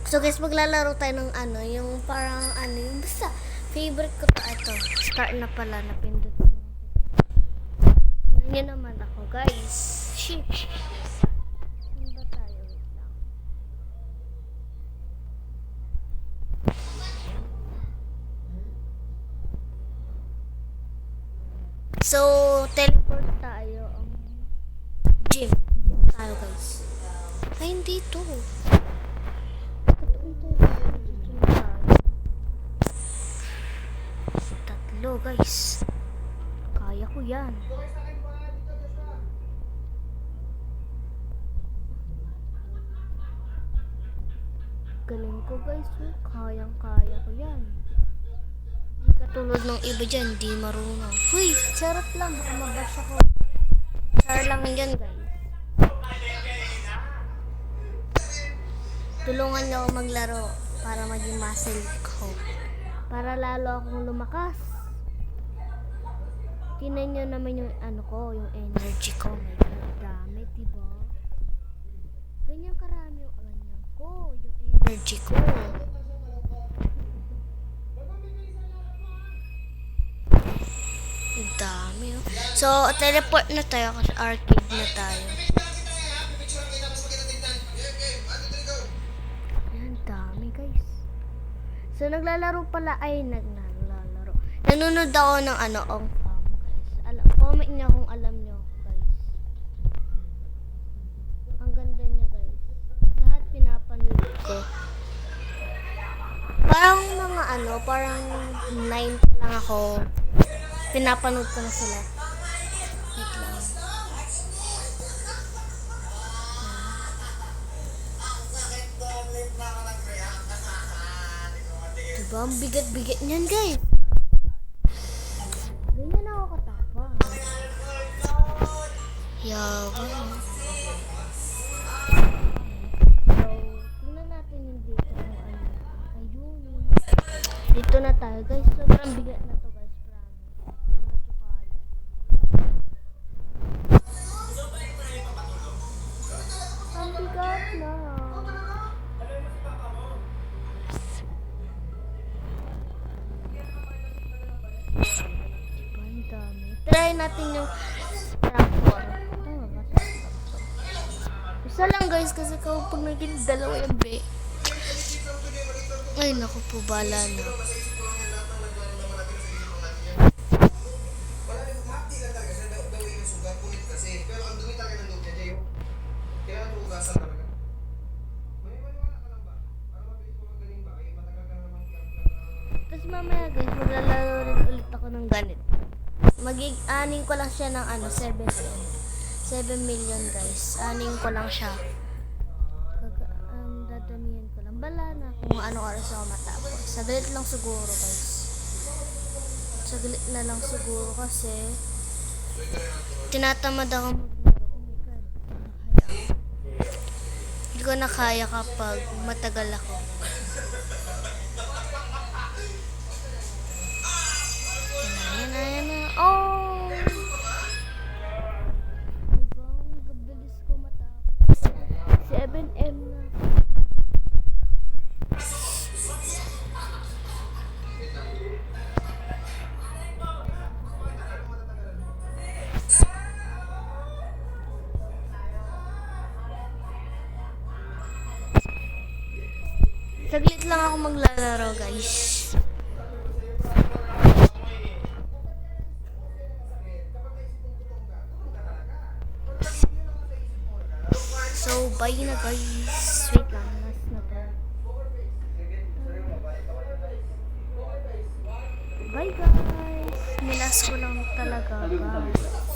So guys, maglalaro tayo ng ano, yung parang ano, yung basta favorite ko to. Ito, start na pala, napindot ko. Tignan nyo naman ako guys. Shit. Saan ba tayo? Wait lang. So, teleport tayo. Gym. Gym tayo guys. Ay, hindi to. Tatlo guys. Kaya ko yan. Galing ko guys. Kayang-kaya ko yan. Hindi katulad ng iba dyan. Di marunong. Huy! Charot lang. Baka mabash ako. Char lang yan guys. Tulungan niyo ako maglaro para maging muscle ko. Para lalo akong lumakas. Tingnan nyo naman yung ano ko, yung energy ko. May dami, diba? Ganyan karami yung ganyan ko, yung energy ko. Ang dami, oh. So, teleport na tayo kasi arcade na tayo. Ang dami, guys. So, naglalaro pala, ay, naglalaro. Nanonood ako ng ano, Ong Fam, guys. Comment niyo kung alam niyo, guys. Ang ganda niya, guys. Lahat pinapanood ko. Parang mga ano, parang 9 lang ako. Pinapanood ko na sila. Wait lang. Diba? Ang bigat-bigat niyan, guys. Ganyan ako katapang. Yabang. So, tingnan natin yung dito. Ayun. Dito na tayo, guys. Sobrang bigat na to, guys. Ang bigat na. Diba, ang dami. Try natin yung tractor. Tama ba? Isa lang guys kasi pag naging dalawa yung be. Ay naku po, bala na. Tapos mamaya guys, maglalaro rin ulit ako ng ganit. Mag-aning ko lang siya ng ano, 7 million guys. Aning ko lang siya. Dadamihan ko lang. Bala na kung anong oras ako matapos. Saglit lang siguro guys. Saglit na lang siguro kasi tinatamad ako maglaro. Oh my god. Hindi ko na kaya kapag matagal ako. Yan na. Oh! Diba? Ang gabilis ko matapos. 7M na. Saglit lang ako maglalaro guys. So, bye na guys. Wait lang, last na to. Bye guys. Nilas ko lang talaga. Bye.